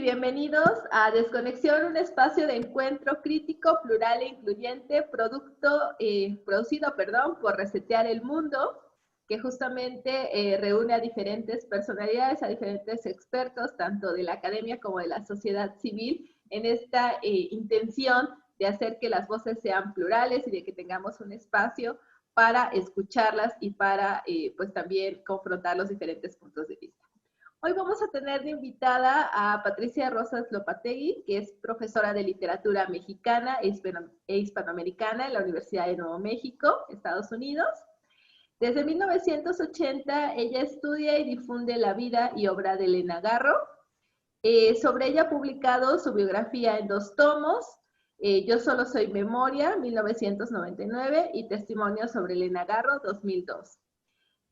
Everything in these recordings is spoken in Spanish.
bienvenidos a Desconexión, un espacio de encuentro crítico, plural e incluyente, producido por Resetear el Mundo, que justamente reúne a diferentes personalidades, a diferentes expertos, tanto de la academia como de la sociedad civil, en esta intención de hacer que las voces sean plurales y de que tengamos un espacio para escucharlas y para pues también confrontar los diferentes puntos de vista. Hoy vamos a tener de invitada a Patricia Rosas Lopategui, que es profesora de literatura mexicana e hispanoamericana en la Universidad de Nuevo México, Estados Unidos. Desde 1980 ella estudia y difunde la vida y obra de Elena Garro. Sobre ella ha publicado su biografía en 2 tomos, Yo solo soy memoria, 1999, y Testimonios sobre Elena Garro, 2002.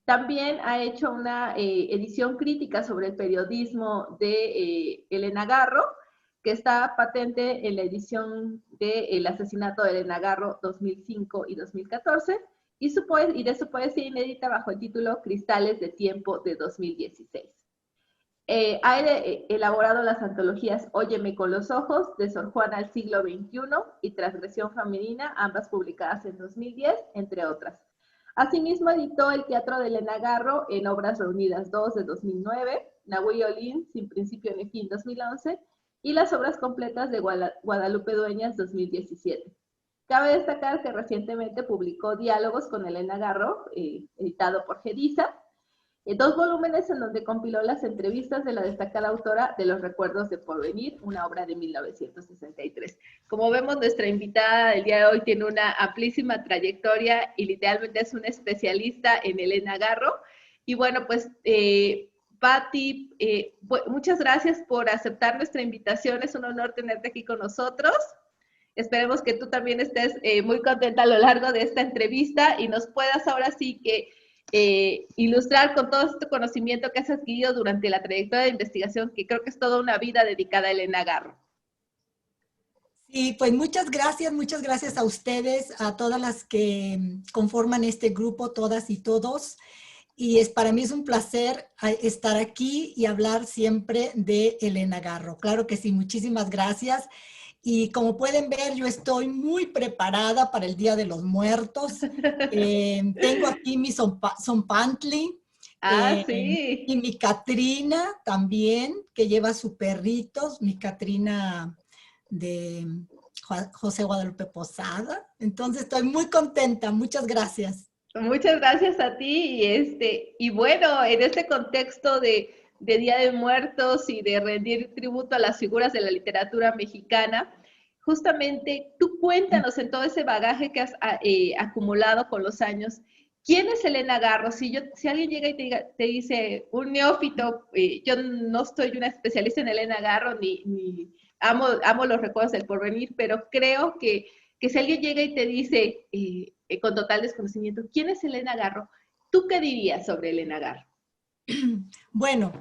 También ha hecho una edición crítica sobre el periodismo de Elena Garro, que está patente en la edición de El asesinato de Elena Garro 2005 y 2014, y de su poesía inédita bajo el título Cristales de Tiempo de 2016. Ha elaborado las antologías Óyeme con los ojos, de Sor Juana al siglo XXI y Transgresión femenina, ambas publicadas en 2010, entre otras. Asimismo, editó El teatro de Elena Garro en Obras Reunidas 2 de 2009, Nahui Olin, Sin principio ni fin 2011, y las obras completas de Guadalupe Dueñas 2017. Cabe destacar que recientemente publicó Diálogos con Elena Garro, editado por Gedisa, 2 volúmenes en donde compiló las entrevistas de la destacada autora de Los recuerdos de Porvenir, una obra de 1963. Como vemos, nuestra invitada del día de hoy tiene una amplísima trayectoria y literalmente es una especialista en Elena Garro. Y bueno, pues, Patti, muchas gracias por aceptar nuestra invitación. Es un honor tenerte aquí con nosotros. Esperemos que tú también estés muy contenta a lo largo de esta entrevista y nos puedas ahora sí que ilustrar con todo este conocimiento que has adquirido durante la trayectoria de investigación, que creo que es toda una vida dedicada a Elena Garro. Sí, pues muchas gracias a ustedes, a todas las que conforman este grupo, todas y todos. Y para mí es un placer estar aquí y hablar siempre de Elena Garro. Claro que sí, muchísimas gracias. Y como pueden ver, yo estoy muy preparada para el Día de los Muertos. Tengo aquí mi zompantli. Sí. Y mi Catrina también, que lleva su perritos, mi Catrina de José Guadalupe Posada. Entonces estoy muy contenta. Muchas gracias. Muchas gracias a ti. Y bueno, en este contexto de Día de Muertos y de rendir tributo a las figuras de la literatura mexicana, justamente tú cuéntanos en todo ese bagaje que has acumulado con los años, ¿quién es Elena Garro? Si alguien llega y te dice, un neófito, yo no soy una especialista en Elena Garro, ni amo los recuerdos del porvenir, pero creo que si alguien llega y te dice, con total desconocimiento, ¿quién es Elena Garro? ¿Tú qué dirías sobre Elena Garro? Bueno,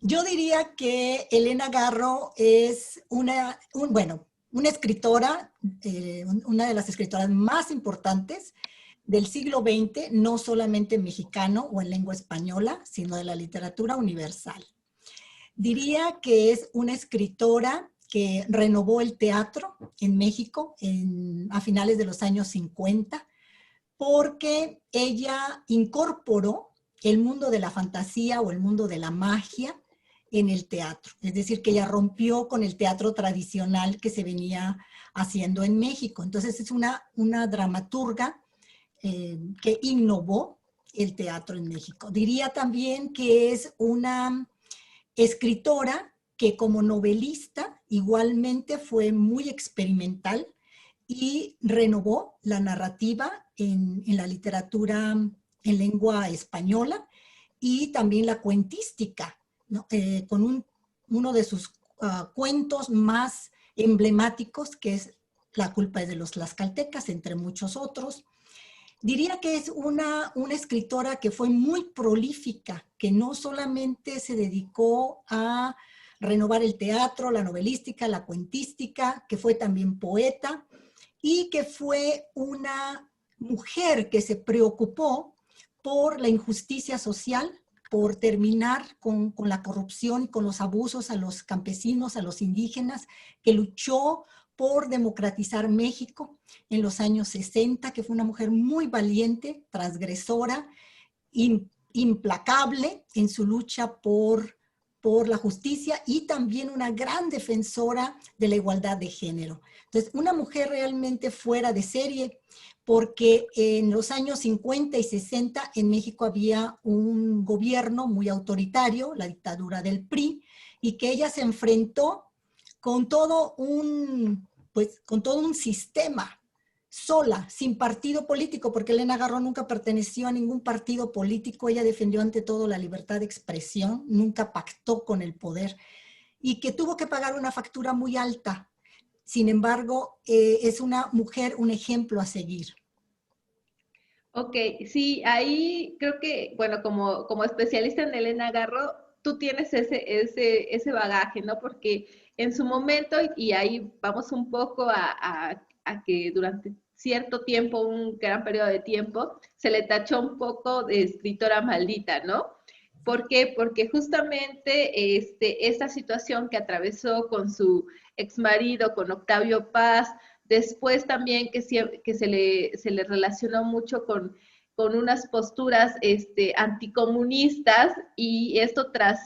yo diría que Elena Garro es una escritora, una de las escritoras más importantes del siglo XX, no solamente mexicano o en lengua española, sino de la literatura universal. Diría que es una escritora que renovó el teatro en México a finales de los años 50, porque ella incorporó el mundo de la fantasía o el mundo de la magia en el teatro. Es decir, que ella rompió con el teatro tradicional que se venía haciendo en México. Entonces es una dramaturga que innovó el teatro en México. Diría también que es una escritora que como novelista igualmente fue muy experimental y renovó la narrativa en la literatura en lengua española y también la cuentística, ¿no? Con uno de sus cuentos más emblemáticos, que es La culpa es de los tlaxcaltecas, entre muchos otros. Diría que es una escritora que fue muy prolífica, que no solamente se dedicó a renovar el teatro, la novelística, la cuentística, que fue también poeta, y que fue una mujer que se preocupó por la injusticia social por terminar con la corrupción y con los abusos a los campesinos, a los indígenas, que luchó por democratizar México en los años 60, que fue una mujer muy valiente, transgresora, implacable en su lucha por la justicia y también una gran defensora de la igualdad de género. Entonces, una mujer realmente fuera de serie, porque en los años 50 y 60 en México había un gobierno muy autoritario, la dictadura del PRI, y que ella se enfrentó con todo un sistema, sola, sin partido político, porque Elena Garro nunca perteneció a ningún partido político, ella defendió ante todo la libertad de expresión, nunca pactó con el poder, y que tuvo que pagar una factura muy alta. Sin embargo, es una mujer, un ejemplo a seguir. Ok, sí, ahí creo que, bueno, como especialista en Elena Garro, tú tienes ese bagaje, ¿no? Porque en su momento, y ahí vamos un poco a que durante cierto tiempo, un gran periodo de tiempo, se le tachó un poco de escritora maldita, ¿no? ¿Por qué? Porque justamente esta situación que atravesó con su exmarido, con Octavio Paz, después también que se le relacionó mucho con unas posturas anticomunistas, y esto tras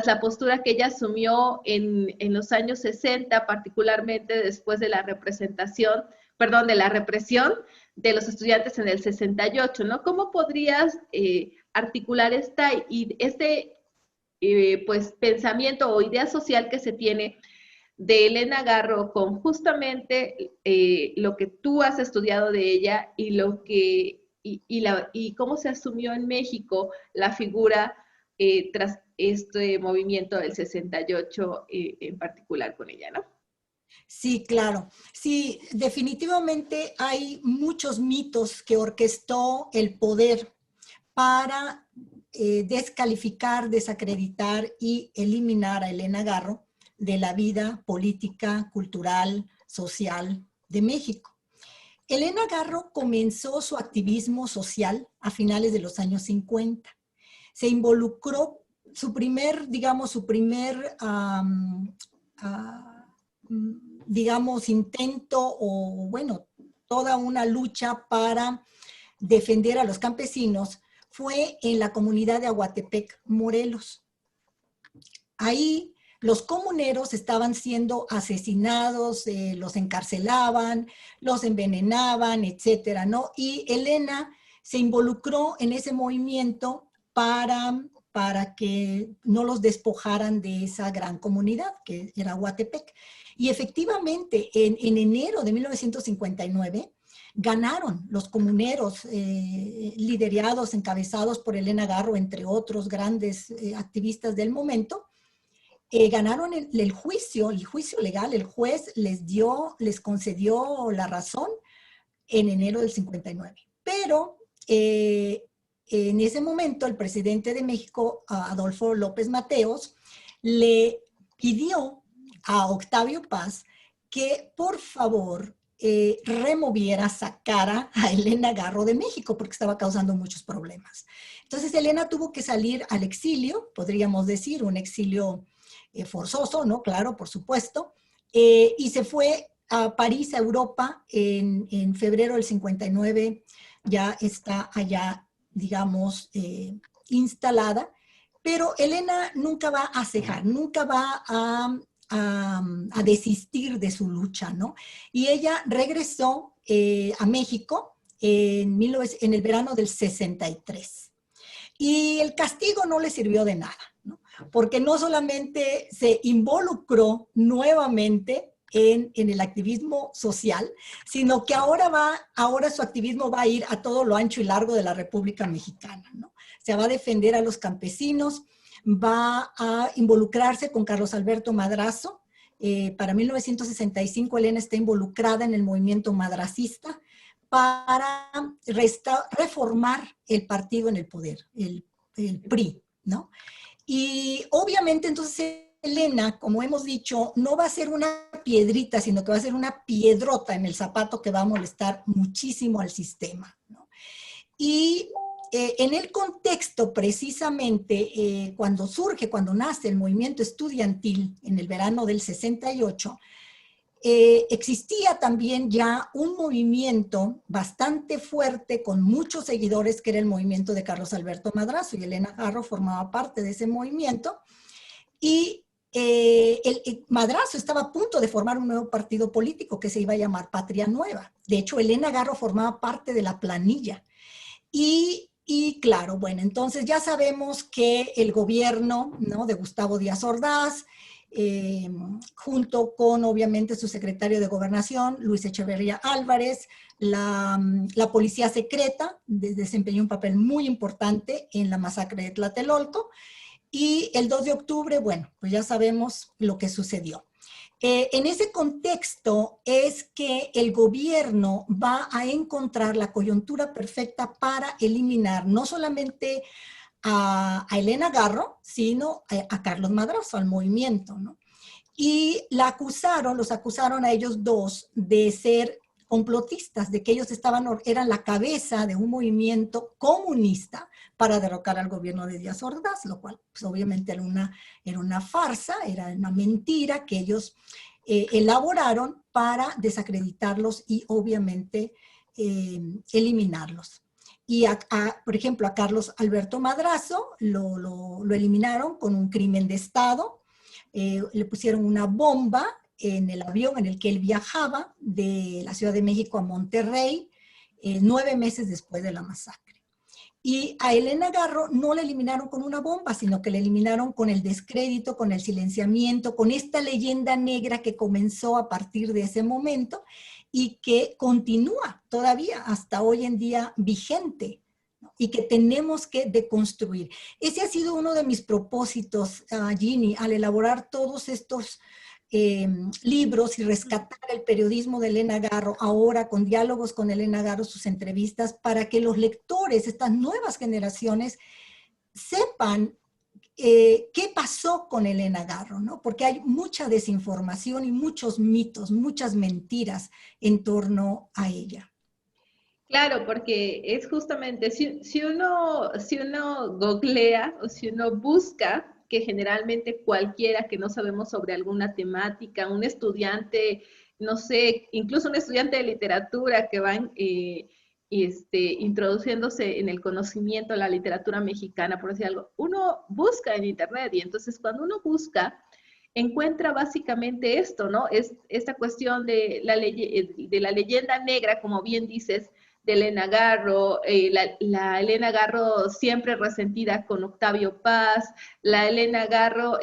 la postura que ella asumió en los años 60, particularmente después de la representación, perdón, de la represión de los estudiantes en el 68, ¿no? ¿Cómo podrías articular pues pensamiento o idea social que se tiene de Elena Garro con justamente lo que tú has estudiado de ella y y cómo se asumió en México la figura tras este movimiento del 68 en particular con ella, ¿no? Sí, claro. Sí, definitivamente hay muchos mitos que orquestó el poder para descalificar, desacreditar y eliminar a Elena Garro de la vida política, cultural, social de México. Elena Garro comenzó su activismo social a finales de los años 50. Se involucró, su primer digamos, intento o, bueno, toda una lucha para defender a los campesinos fue en la comunidad de Aguatepec, Morelos. Ahí los comuneros estaban siendo asesinados, los encarcelaban, los envenenaban, etcétera, ¿no? Y Elena se involucró en ese movimiento para que no los despojaran de esa gran comunidad que era Aguatepec. Y efectivamente, en enero de 1959, ganaron los comuneros, liderados, encabezados por Elena Garro, entre otros grandes activistas del momento. Ganaron el juicio legal. El juez les concedió la razón en enero del 59. Pero en ese momento el presidente de México, Adolfo López Mateos, le pidió a Octavio Paz que por favor removiera, sacara a Elena Garro de México porque estaba causando muchos problemas. Entonces Elena tuvo que salir al exilio, podríamos decir, un exilio forzoso, ¿no? Claro, por supuesto, y se fue a París, a Europa, en febrero del 59, ya está allá, digamos, instalada, pero Elena nunca va a cejar, nunca va a desistir de su lucha, ¿no? Y ella regresó a México en el verano del 63. Y el castigo no le sirvió de nada, ¿no? Porque no solamente se involucró nuevamente en el activismo social, sino que ahora su activismo va a ir a todo lo ancho y largo de la República Mexicana, ¿no? Se va a defender a los campesinos, va a involucrarse con Carlos Alberto Madrazo. Para 1965 Elena está involucrada en el movimiento madracista para reformar el partido en el poder, el PRI, ¿no? Y obviamente entonces Elena, como hemos dicho, no va a ser una piedrita, sino que va a ser una piedrota en el zapato que va a molestar muchísimo al sistema, ¿no? Y en el contexto precisamente, cuando nace el movimiento estudiantil en el verano del 68, existía también ya un movimiento bastante fuerte con muchos seguidores, que era el movimiento de Carlos Alberto Madrazo, y Elena Garro formaba parte de ese movimiento, y el Madrazo estaba a punto de formar un nuevo partido político que se iba a llamar Patria Nueva. De hecho, Elena Garro formaba parte de la planilla. Y claro, bueno, entonces ya sabemos que el gobierno, ¿no?, de Gustavo Díaz Ordaz, junto con obviamente su secretario de Gobernación, Luis Echeverría Álvarez, la policía secreta desempeñó un papel muy importante en la masacre de Tlatelolco, y el 2 de octubre, bueno, pues ya sabemos lo que sucedió. En ese contexto es que el gobierno va a encontrar la coyuntura perfecta para eliminar no solamente a Elena Garro, sino a Carlos Madrazo, al movimiento, ¿no? Y los acusaron a ellos dos de ser complotistas, de que ellos eran la cabeza de un movimiento comunista para derrocar al gobierno de Díaz Ordaz, lo cual pues, obviamente era una farsa, era una mentira que ellos elaboraron para desacreditarlos y obviamente eliminarlos. Y por ejemplo, a Carlos Alberto Madrazo lo eliminaron con un crimen de Estado, le pusieron una bomba en el avión en el que él viajaba de la Ciudad de México a Monterrey, 9 meses después de la masacre. Y a Elena Garro no la eliminaron con una bomba, sino que la eliminaron con el descrédito, con el silenciamiento, con esta leyenda negra que comenzó a partir de ese momento y que continúa todavía hasta hoy en día vigente, ¿no? Y que tenemos que deconstruir. Ese ha sido uno de mis propósitos, Ginny, al elaborar todos estos libros y rescatar el periodismo de Elena Garro, ahora con diálogos con Elena Garro, sus entrevistas, para que los lectores, estas nuevas generaciones, sepan qué pasó con Elena Garro, ¿no? Porque hay mucha desinformación y muchos mitos, muchas mentiras en torno a ella. Claro, porque es justamente, si uno googlea o si uno busca, que generalmente cualquiera que no sabemos sobre alguna temática, un estudiante, no sé, incluso un estudiante de literatura que va introduciéndose en el conocimiento de la literatura mexicana, por decir algo, uno busca en internet y entonces cuando uno busca, encuentra básicamente esto, ¿no? Es esta cuestión de la leyenda negra, como bien dices, de Elena Garro, la Elena Garro siempre resentida con Octavio Paz, la Elena Garro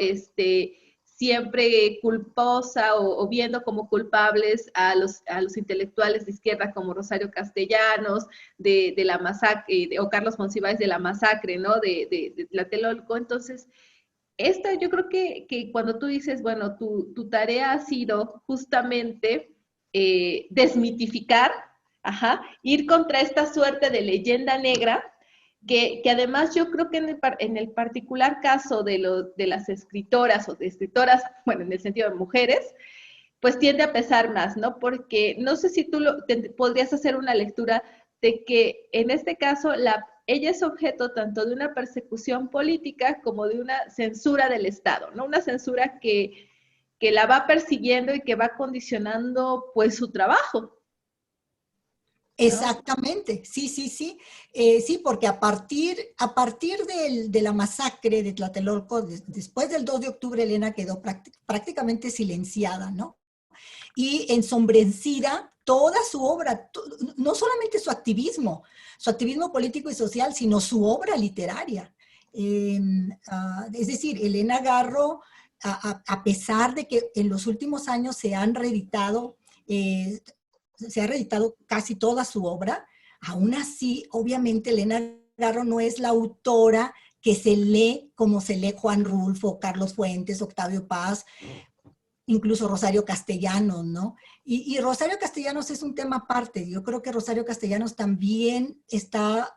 siempre culposa o viendo como culpables a los intelectuales de izquierda como Rosario Castellanos, de la masacre, o Carlos Monsiváis de la masacre, ¿no? De Tlatelolco. Entonces, yo creo que cuando tú dices, bueno, tu tarea ha sido justamente desmitificar, ir contra esta suerte de leyenda negra, que además yo creo que en el particular caso de las escritoras o de escritoras, bueno, en el sentido de mujeres, pues tiende a pesar más, ¿no? Porque no sé si tú podrías hacer una lectura de que en este caso ella es objeto tanto de una persecución política como de una censura del Estado, ¿no? Una censura que la va persiguiendo y que va condicionando pues su trabajo, ¿no? Exactamente, sí, sí, sí. Sí, porque a partir de la masacre de Tlatelolco, después del 2 de octubre, Elena quedó prácticamente silenciada, ¿no? Y ensombrecida toda su obra, no solamente su activismo político y social, sino su obra literaria. Es decir, Elena Garro, a pesar de que en los últimos años se ha reeditado casi toda su obra, aún así, obviamente, Elena Garro no es la autora que se lee como se lee Juan Rulfo, Carlos Fuentes, Octavio Paz, incluso Rosario Castellanos, ¿no? Y Rosario Castellanos es un tema aparte. Yo creo que Rosario Castellanos también está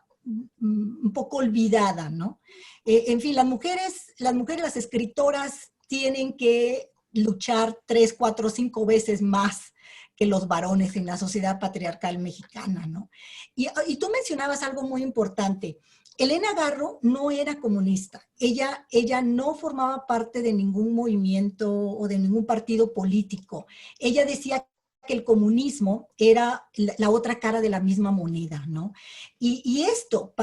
un poco olvidada, ¿no? En fin, las escritoras tienen que luchar 3, 4, 5 veces más que los varones en la sociedad patriarcal mexicana, ¿no? Y tú mencionabas algo muy importante. Elena Garro no era comunista. Ella no formaba parte de ningún movimiento o de ningún partido político. Ella decía que el comunismo era la otra cara de la misma moneda, ¿no? Y esto,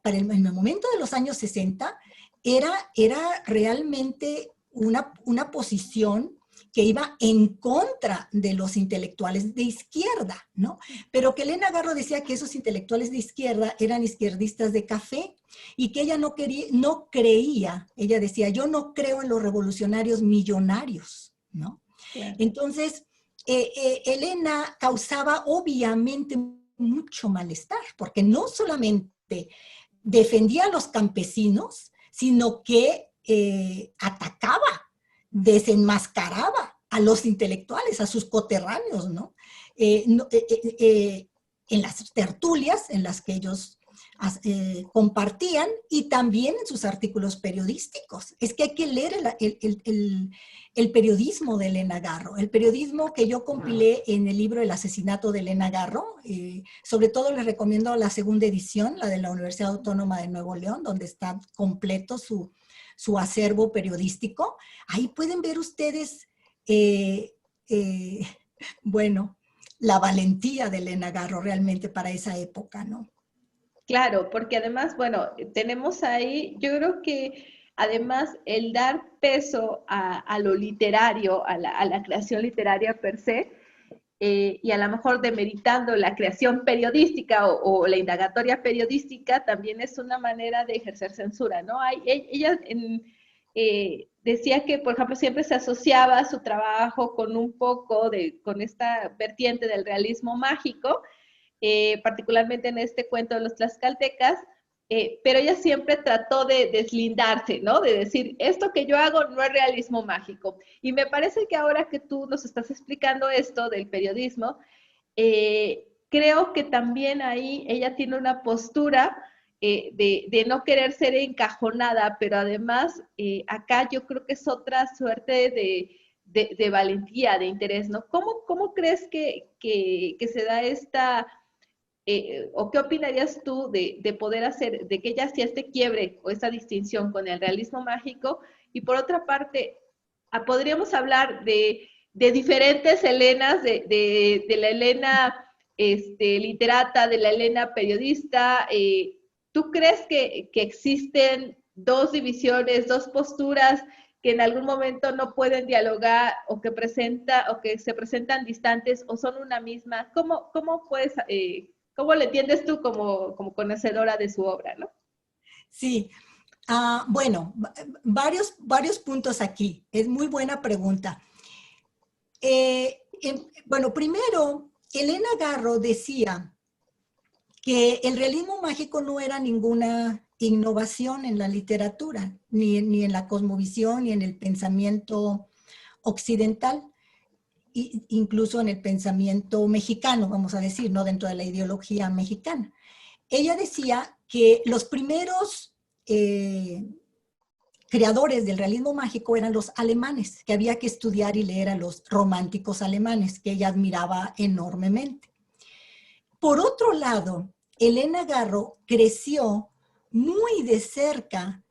en el momento de los años 60, era realmente una posición que iba en contra de los intelectuales de izquierda, ¿no? Pero que Elena Garro decía que esos intelectuales de izquierda eran izquierdistas de café y que ella no creía, ella decía, yo no creo en los revolucionarios millonarios, ¿no? Claro. Entonces, Elena causaba obviamente mucho malestar, porque no solamente defendía a los campesinos, sino que atacaba, desenmascaraba a los intelectuales, a sus coterráneos, ¿no? En las tertulias en las que ellos compartían y también en sus artículos periodísticos. Es que hay que leer el periodismo de Elena Garro, el periodismo que yo compilé en el libro El asesinato de Elena Garro. Sobre todo les recomiendo la segunda edición, la de la Universidad Autónoma de Nuevo León, donde está completo su acervo periodístico. Ahí pueden ver ustedes, bueno, la valentía de Elena Garro realmente para esa época, ¿no? Claro, porque además, bueno, tenemos ahí, yo creo que además el dar peso a lo literario, a la creación literaria per se, y a lo mejor demeritando la creación periodística o la indagatoria periodística, también es una manera de ejercer censura, ¿no? Ella decía que, por ejemplo, siempre se asociaba su trabajo con un poco con esta vertiente del realismo mágico, particularmente en este cuento de los tlaxcaltecas, pero ella siempre trató de deslindarse, ¿no? De decir, esto que yo hago no es realismo mágico. Y me parece que ahora que tú nos estás explicando esto del periodismo, creo que también ahí ella tiene una postura de no querer ser encajonada, pero además acá yo creo que es otra suerte de valentía, de interés, ¿no? ¿Cómo crees que se da esta o qué opinarías tú de poder hacer, de que ella hacía este quiebre o esta distinción con el realismo mágico? Y por otra parte, podríamos hablar de diferentes Helenas, de la Helena literata, de la Helena periodista. ¿Tú crees que existen dos divisiones, dos posturas que en algún momento no pueden dialogar o que se presentan distantes o son una misma? ¿Cómo puedes ¿cómo le entiendes tú como conocedora de su obra, no? Sí, bueno, varios puntos aquí. Es muy buena pregunta. Bueno, primero, Elena Garro decía que el realismo mágico no era ninguna innovación en la literatura, ni en la cosmovisión, ni en el pensamiento occidental, incluso en el pensamiento mexicano, vamos a decir, ¿no? Dentro de la ideología mexicana. Ella decía que los primeros creadores del realismo mágico eran los alemanes, que había que estudiar y leer a los románticos alemanes, que ella admiraba enormemente. Por otro lado, Elena Garro creció muy de cerca,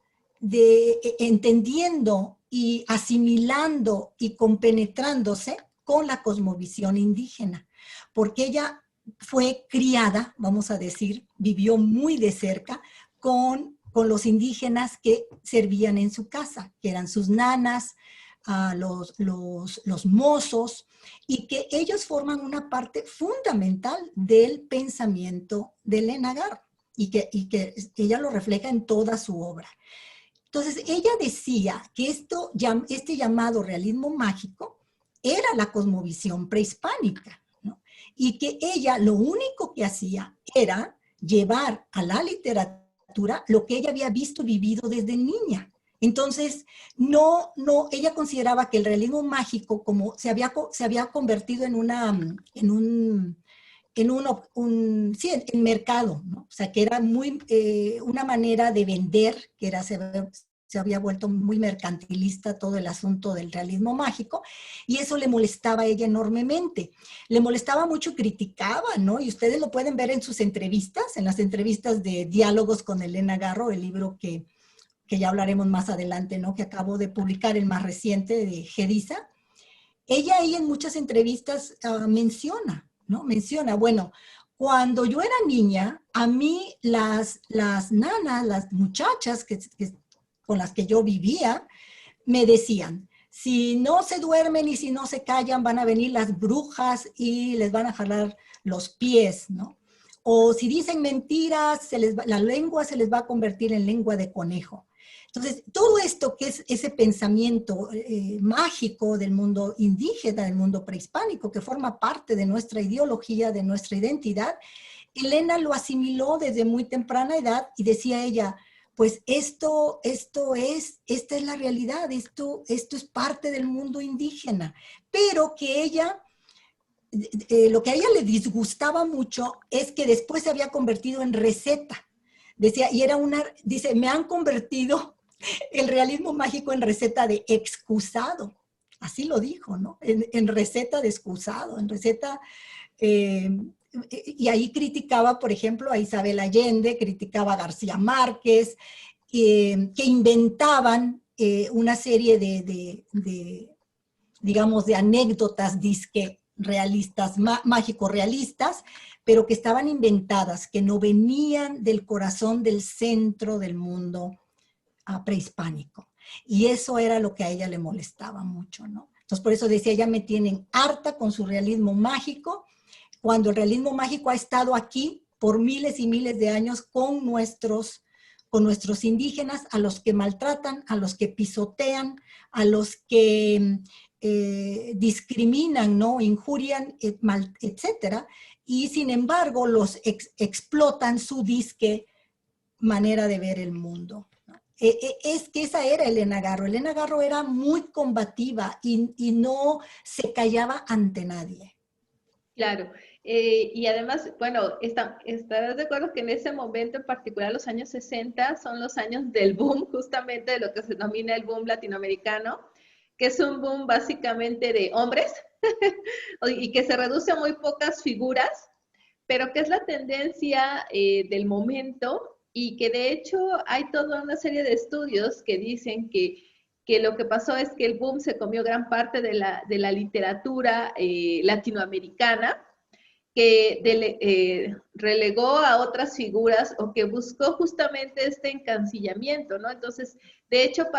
entendiendo y asimilando y compenetrándose con la cosmovisión indígena, porque ella fue criada, vamos a decir, vivió muy de cerca con los indígenas que servían en su casa, que eran sus nanas, los mozos, y que ellos forman una parte fundamental del pensamiento de Elena Garro, y que ella lo refleja en toda su obra. Entonces, ella decía que este llamado realismo mágico era la cosmovisión prehispánica, ¿no? Y que ella lo único que hacía era llevar a la literatura lo que ella había visto, vivido desde niña. Entonces, ella consideraba que el realismo mágico, como se había convertido en un mercado, ¿no? O sea, que era una manera de vender, que era, se se había vuelto muy mercantilista todo el asunto del realismo mágico, y eso le molestaba a ella enormemente. Le molestaba mucho, criticaba, ¿no? Y ustedes lo pueden ver en sus entrevistas, en las entrevistas de Diálogos con Elena Garro, el libro que ya hablaremos más adelante, ¿no? Que acabo de publicar, el más reciente, de Gedisa. Ella ahí en muchas entrevistas menciona, ¿no? Menciona, bueno, cuando yo era niña, a mí las nanas, las muchachas con las que yo vivía, me decían, si no se duermen y si no se callan, van a venir las brujas y les van a jalar los pies, ¿no? O si dicen mentiras, la lengua se les va a convertir en lengua de conejo. Entonces, todo esto que es ese pensamiento mágico del mundo indígena, del mundo prehispánico, que forma parte de nuestra ideología, de nuestra identidad, Elena lo asimiló desde muy temprana edad y decía ella, pues esta es la realidad, esto es parte del mundo indígena, pero que ella, lo que a ella le disgustaba mucho es que después se había convertido en receta. Decía, dice, me han convertido el realismo mágico en receta de excusado. Así lo dijo, ¿no? En receta de excusado, en receta... y ahí criticaba, por ejemplo, a Isabel Allende, criticaba a García Márquez, que inventaban una serie digamos, de anécdotas disque realistas, mágico-realistas, pero que estaban inventadas, que no venían del corazón, del centro del mundo prehispánico. Y eso era lo que a ella le molestaba mucho, ¿no? Entonces, por eso decía, ya me tienen harta con su realismo mágico, cuando el realismo mágico ha estado aquí por miles y miles de años con nuestros indígenas, a los que maltratan, a los que pisotean, a los que discriminan, ¿no? Injurian, etcétera, y sin embargo los explotan su disque manera de ver el mundo. Es que esa era Elena Garro. Elena Garro era muy combativa y no se callaba ante nadie. Claro, y además, bueno, estarás de acuerdo que en ese momento en particular, los años 60, son los años del boom, justamente de lo que se denomina el boom latinoamericano, que es un boom básicamente de hombres y que se reduce a muy pocas figuras, pero que es la tendencia del momento y que de hecho hay toda una serie de estudios que dicen que lo que pasó es que el boom se comió gran parte de la literatura latinoamericana, que relegó a otras figuras o que buscó justamente este encancillamiento, ¿no? Entonces, de hecho,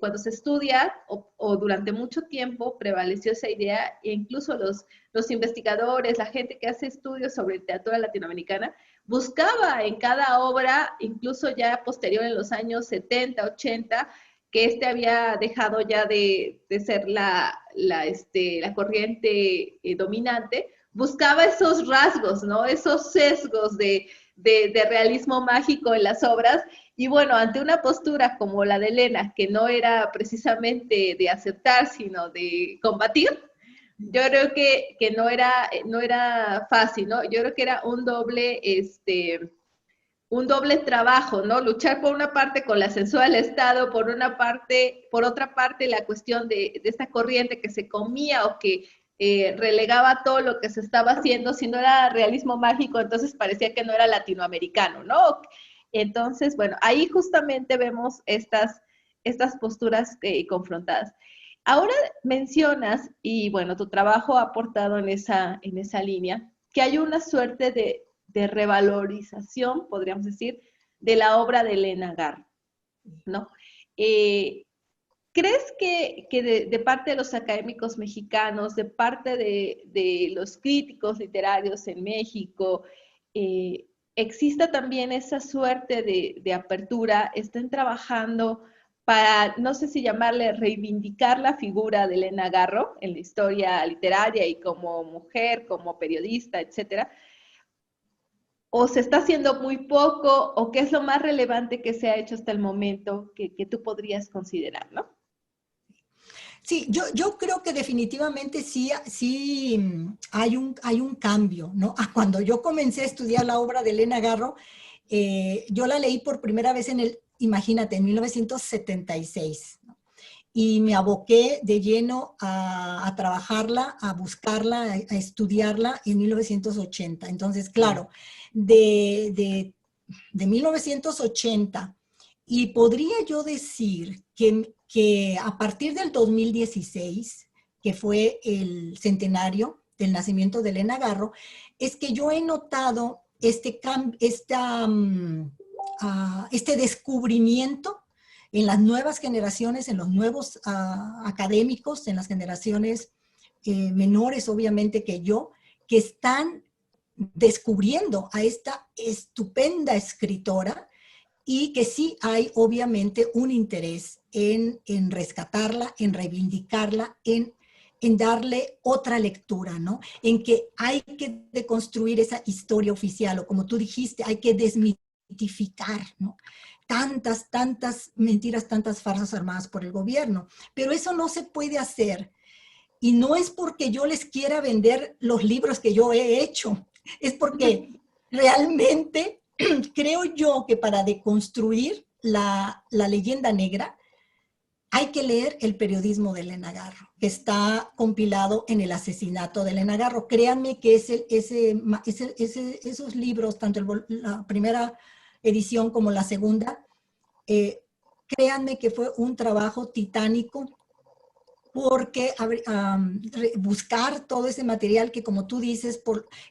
cuando se estudia o durante mucho tiempo prevaleció esa idea, e incluso los investigadores, la gente que hace estudios sobre literatura latinoamericana, buscaba en cada obra, incluso ya posterior en los años 70, 80, que había dejado ya de ser la corriente dominante, buscaba esos rasgos, ¿no? Esos sesgos de realismo mágico en las obras. Y bueno, ante una postura como la de Elena, que no era precisamente de aceptar, sino de combatir, yo creo que no era fácil, ¿no? Yo creo que era un doble trabajo, ¿no? Luchar por una parte con la censura del Estado, por otra parte la cuestión de esta corriente que se comía o que relegaba todo lo que se estaba haciendo. Si no era realismo mágico, entonces parecía que no era latinoamericano, ¿no? Entonces, bueno, ahí justamente vemos estas posturas confrontadas. Ahora mencionas, y bueno, tu trabajo ha aportado en esa línea, que hay una suerte de revalorización, podríamos decir, de la obra de Elena Garro, ¿no? ¿Crees que de parte de los académicos mexicanos, de parte de los críticos literarios en México, exista también esa suerte de apertura? ¿Estén trabajando para, no sé si llamarle, reivindicar la figura de Elena Garro en la historia literaria y como mujer, como periodista, etcétera? ¿O se está haciendo muy poco? ¿O qué es lo más relevante que se ha hecho hasta el momento que tú podrías considerar, ¿no? Sí, yo creo que definitivamente sí hay un cambio, ¿no? Cuando yo comencé a estudiar la obra de Elena Garro, yo la leí por primera vez imagínate, en 1976, ¿no? Y me aboqué de lleno a trabajarla, a buscarla, a estudiarla en 1980. Entonces, claro, de 1980, y podría yo decir que a partir del 2016, que fue el centenario del nacimiento de Elena Garro, es que yo he notado este descubrimiento en las nuevas generaciones, en los nuevos académicos, en las generaciones menores, obviamente, que yo, que están descubriendo a esta estupenda escritora y que sí hay, obviamente, un interés en rescatarla, en reivindicarla, en darle otra lectura, ¿no? En que hay que deconstruir esa historia oficial, o como tú dijiste, hay que desmitificar, ¿no? Tantas mentiras, tantas farsas armadas por el gobierno. Pero eso no se puede hacer. Y no es porque yo les quiera vender los libros que yo he hecho, es porque realmente creo yo que para deconstruir la leyenda negra hay que leer el periodismo de Elena Garro, que está compilado en El asesinato de Elena Garro. Créanme que esos libros, tanto la primera edición como la segunda, créanme que fue un trabajo titánico, porque buscar todo ese material que, como tú dices,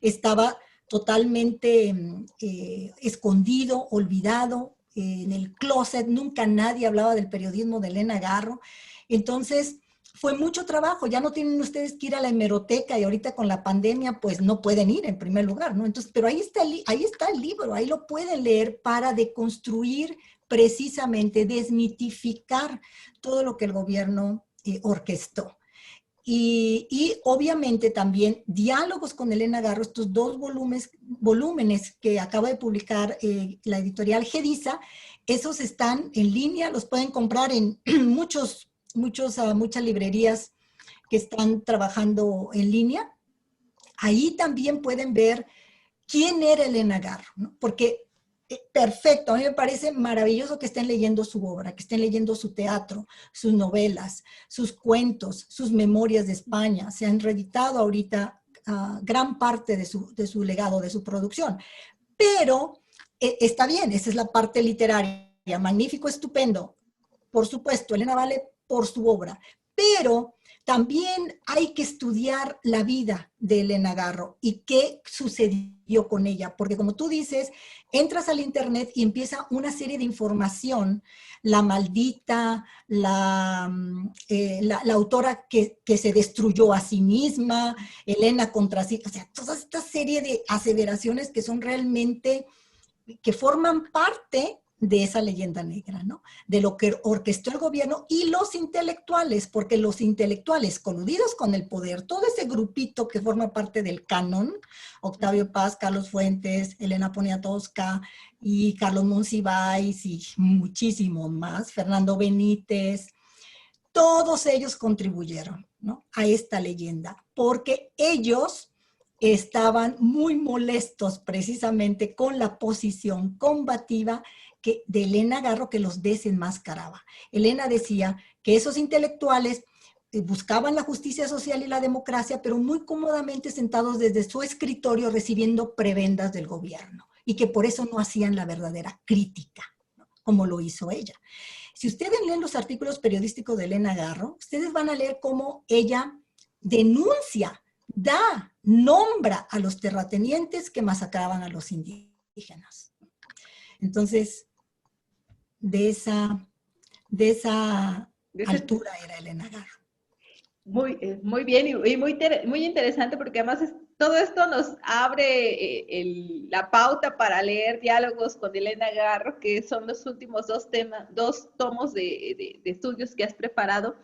estaba totalmente escondido, olvidado, en el closet, nunca nadie hablaba del periodismo de Elena Garro. Entonces, fue mucho trabajo, ya no tienen ustedes que ir a la hemeroteca, y ahorita con la pandemia, pues no pueden ir en primer lugar, ¿no? Entonces, pero ahí está el libro, ahí lo pueden leer para deconstruir, precisamente, desmitificar todo lo que el gobierno orquestó. Y obviamente también diálogos con Elena Garro, estos dos volúmenes que acaba de publicar la editorial Gediza, esos están en línea, los pueden comprar en muchas librerías que están trabajando en línea. Ahí también pueden ver quién era Elena Garro, ¿no? Porque perfecto, a mí me parece maravilloso que estén leyendo su obra, que estén leyendo su teatro, sus novelas, sus cuentos, sus memorias de España. Se han reeditado ahorita gran parte de su legado, de su producción. Pero está bien, esa es la parte literaria, magnífico, estupendo. Por supuesto, Elena vale por su obra, pero también hay que estudiar la vida de Elena Garro y qué sucedió con ella, porque como tú dices, entras al internet y empieza una serie de información, la maldita, la autora que se destruyó a sí misma, Elena contra sí, o sea, toda esta serie de aseveraciones que son realmente, que forman parte de esa leyenda negra, ¿no? De lo que orquestó el gobierno y los intelectuales, porque los intelectuales coludidos con el poder, todo ese grupito que forma parte del canon, Octavio Paz, Carlos Fuentes, Elena Poniatowska y Carlos Monsiváis y muchísimos más, Fernando Benítez, todos ellos contribuyeron, ¿no?, a esta leyenda, porque ellos estaban muy molestos precisamente con la posición combativa de Elena Garro, que los desenmascaraba. Elena decía que esos intelectuales buscaban la justicia social y la democracia, pero muy cómodamente sentados desde su escritorio recibiendo prebendas del gobierno, y que por eso no hacían la verdadera crítica, ¿no?, como lo hizo ella. Si ustedes leen los artículos periodísticos de Elena Garro, ustedes van a leer cómo ella denuncia, nombra a los terratenientes que masacraban a los indígenas. Entonces, de esa altura era Elena Garro. Muy bien y muy interesante, porque además todo esto nos abre la pauta para leer diálogos con Elena Garro, que son los últimos dos tomos de estudios que has preparado.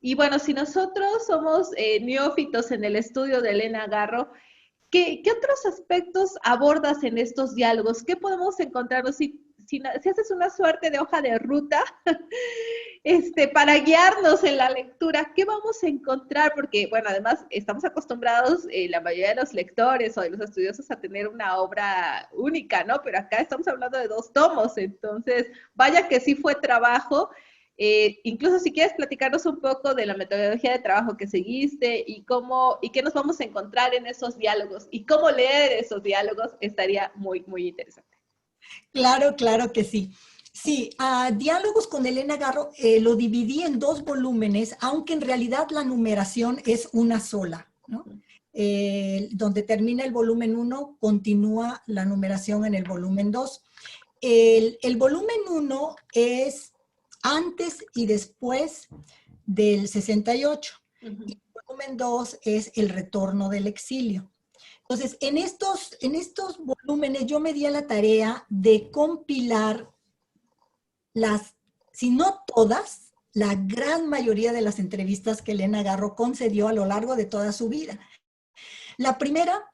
Y bueno, si nosotros somos neófitos en el estudio de Elena Garro, ¿qué otros aspectos abordas en estos diálogos? ¿Qué podemos encontrarnos? si haces una suerte de hoja de ruta para guiarnos en la lectura, ¿qué vamos a encontrar? Porque, bueno, además estamos acostumbrados, la mayoría de los lectores o de los estudiosos, a tener una obra única, ¿no? Pero acá estamos hablando de 2 tomos, entonces, vaya que sí fue trabajo. Incluso si quieres platicarnos un poco de la metodología de trabajo que seguiste y cómo, y qué nos vamos a encontrar en esos diálogos y cómo leer esos diálogos, estaría muy, muy interesante. Claro, claro que sí. Sí, Diálogos con Elena Garro lo dividí en 2 volúmenes, aunque en realidad la numeración es una sola, ¿no? Donde termina el volumen 1, continúa la numeración en el volumen 2. El volumen 1 es antes y después del 68. Y el volumen 2 es el retorno del exilio. Entonces, en estos volúmenes yo me di a la tarea de compilar si no todas, la gran mayoría de las entrevistas que Elena Garro concedió a lo largo de toda su vida. La primera,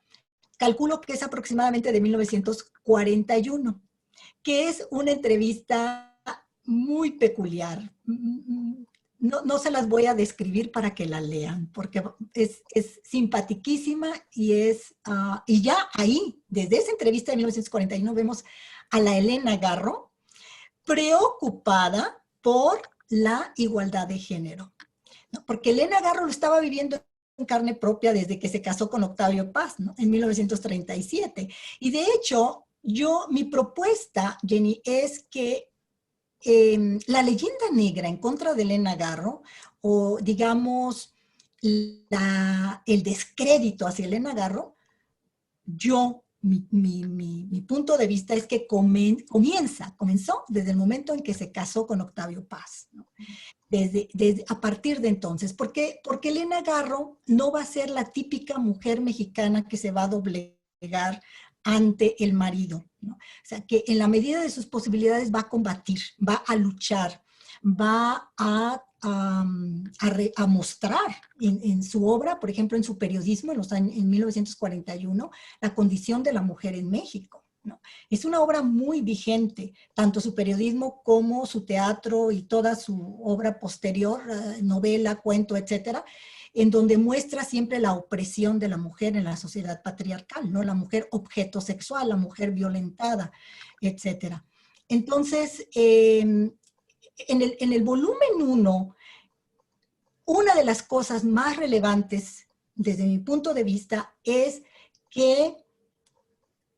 calculo que es aproximadamente de 1941, que es una entrevista muy peculiar. No se las voy a describir para que la lean, porque es simpatiquísima y ya ahí, desde esa entrevista de 1941, vemos a la Elena Garro preocupada por la igualdad de género, ¿no? Porque Elena Garro lo estaba viviendo en carne propia desde que se casó con Octavio Paz, ¿no? En 1937. Y de hecho, mi propuesta, Jenny, es que la leyenda negra en contra de Elena Garro, o digamos, el descrédito hacia Elena Garro, mi punto de vista es que comenzó desde el momento en que se casó con Octavio Paz, ¿no? A partir de entonces. Porque Elena Garro no va a ser la típica mujer mexicana que se va a doblegar ante el marido, ¿no? O sea, que en la medida de sus posibilidades va a combatir, va a luchar, va a mostrar en su obra, por ejemplo, en su periodismo en 1941, la condición de la mujer en México, ¿no? Es una obra muy vigente, tanto su periodismo como su teatro y toda su obra posterior, novela, cuento, etcétera, en donde muestra siempre la opresión de la mujer en la sociedad patriarcal, ¿no? La mujer objeto sexual, la mujer violentada, etcétera. Entonces, en el volumen 1, una de las cosas más relevantes desde mi punto de vista es que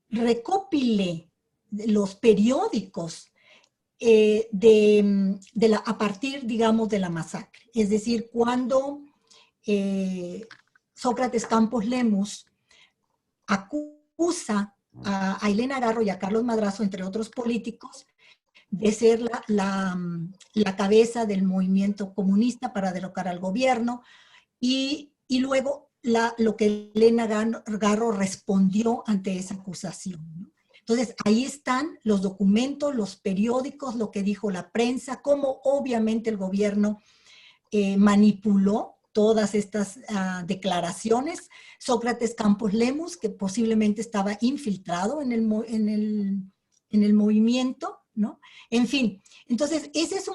recopilé los periódicos a partir, digamos, de la masacre. Es decir, cuando Sócrates Campos Lemus acusa a Elena Garro y a Carlos Madrazo, entre otros políticos, de ser la cabeza del movimiento comunista para derrocar al gobierno, y luego lo que Elena Garro respondió ante esa acusación, ¿no? Entonces, ahí están los documentos, los periódicos, lo que dijo la prensa, cómo obviamente el gobierno manipuló todas estas declaraciones. Sócrates Campos Lemus, que posiblemente estaba infiltrado en el movimiento, ¿no? En fin, entonces ese es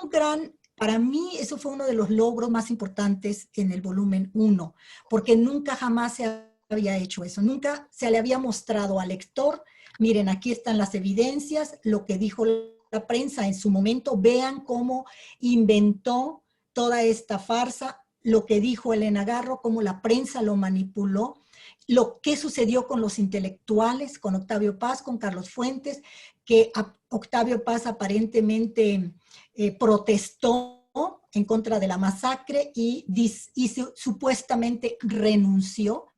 para mí eso fue uno de los logros más importantes en el volumen 1, porque nunca jamás se había hecho eso, nunca se le había mostrado al lector, miren, aquí están las evidencias, lo que dijo la prensa en su momento, vean cómo inventó toda esta farsa, lo que dijo Elena Garro, cómo la prensa lo manipuló, lo que sucedió con los intelectuales, con Octavio Paz, con Carlos Fuentes, que Octavio Paz aparentemente protestó en contra de la masacre y supuestamente renunció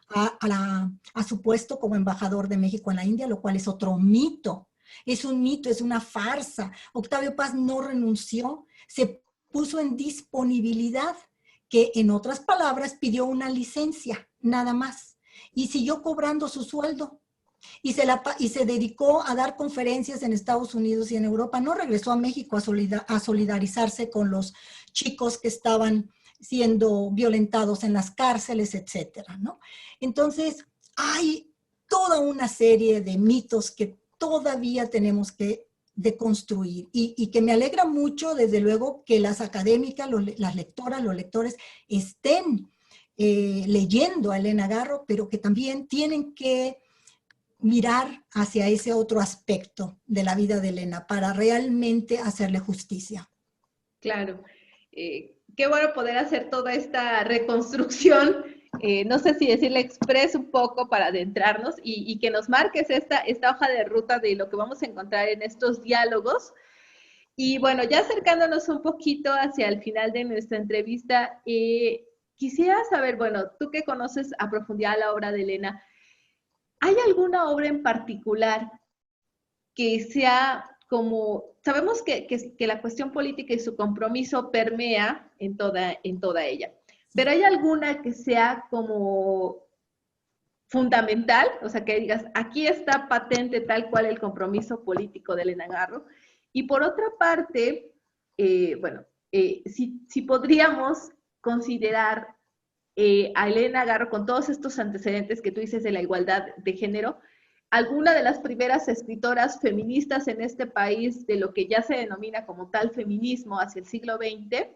a su puesto como embajador de México en la India, lo cual es otro mito. Es un mito, es una farsa. Octavio Paz no renunció, se puso en disponibilidad, que en otras palabras pidió una licencia, nada más, y siguió cobrando su sueldo. Y se dedicó a dar conferencias en Estados Unidos y en Europa. No regresó a México a solidarizarse con los chicos que estaban siendo violentados en las cárceles, etcétera, ¿no? Entonces, hay toda una serie de mitos que todavía tenemos que de construir y que me alegra mucho, desde luego, que las académicas, las lectoras, los lectores estén leyendo a Elena Garro, pero que también tienen que mirar hacia ese otro aspecto de la vida de Elena para realmente hacerle justicia. Claro. Qué bueno poder hacer toda esta reconstrucción, no sé si decirle express un poco para adentrarnos y que nos marques esta hoja de ruta de lo que vamos a encontrar en estos diálogos. Y bueno, ya acercándonos un poquito hacia el final de nuestra entrevista, quisiera saber, bueno, tú que conoces a profundidad la obra de Elena, ¿hay alguna obra en particular que sea como, sabemos que la cuestión política y su compromiso permea en toda ella, pero hay alguna que sea como fundamental, o sea, que digas, aquí está patente tal cual el compromiso político de Elena Garro? Y por otra parte, bueno, si podríamos considerar a Elena Garro con todos estos antecedentes que tú dices de la igualdad de género, alguna de las primeras escritoras feministas en este país de lo que ya se denomina como tal feminismo hacia el siglo XX,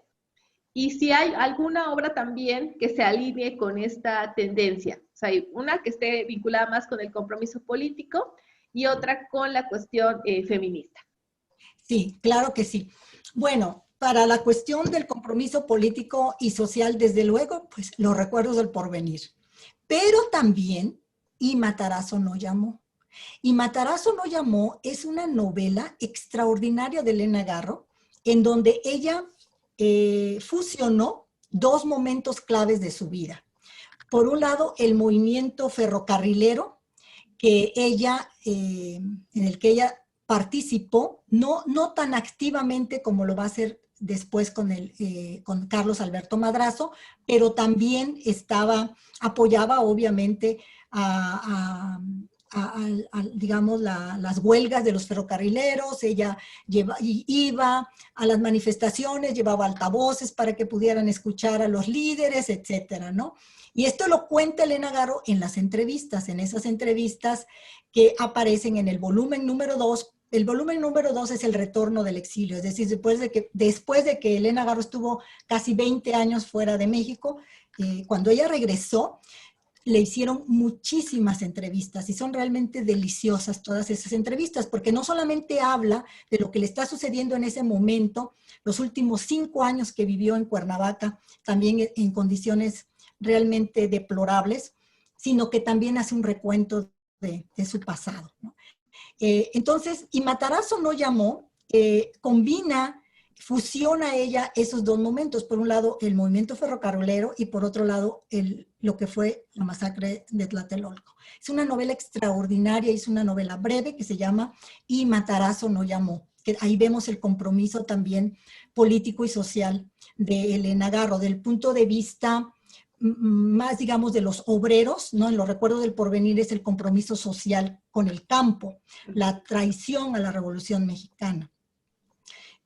y si hay alguna obra también que se alinee con esta tendencia. O sea, hay una que esté vinculada más con el compromiso político y otra con la cuestión feminista. Sí, claro que sí. Bueno, para la cuestión del compromiso político y social, desde luego, pues los recuerdos del porvenir. Pero también, Y Matarazzo no llamó. Y Matarazzo no llamó es una novela extraordinaria de Elena Garro, en donde ella fusionó dos momentos claves de su vida. Por un lado, el movimiento ferrocarrilero, en el que ella participó, no tan activamente como lo va a hacer después con Carlos Alberto Madrazo, pero también apoyaba obviamente digamos, las huelgas de los ferrocarrileros. Ella iba a las manifestaciones, llevaba altavoces para que pudieran escuchar a los líderes, etcétera, ¿no? Y esto lo cuenta Elena Garro en las entrevistas, en esas entrevistas que aparecen en el volumen número 2. El volumen número 2 es el retorno del exilio, es decir, después de que Elena Garro estuvo casi 20 años fuera de México, cuando ella regresó, le hicieron muchísimas entrevistas y son realmente deliciosas todas esas entrevistas, porque no solamente habla de lo que le está sucediendo en ese momento, los últimos 5 años que vivió en Cuernavaca, también en condiciones realmente deplorables, sino que también hace un recuento de su pasado, ¿no? Entonces, Y Matarazzo no llamó, fusiona ella esos dos momentos. Por un lado, el movimiento ferrocarrilero y por otro lado, lo que fue la masacre de Tlatelolco. Es una novela extraordinaria, es una novela breve que se llama Y Matarazzo no llamó. Que ahí vemos el compromiso también político y social de Elena Garro, del punto de vista más, digamos, de los obreros, ¿no? En los recuerdos del porvenir es el compromiso social con el campo, la traición a la Revolución Mexicana.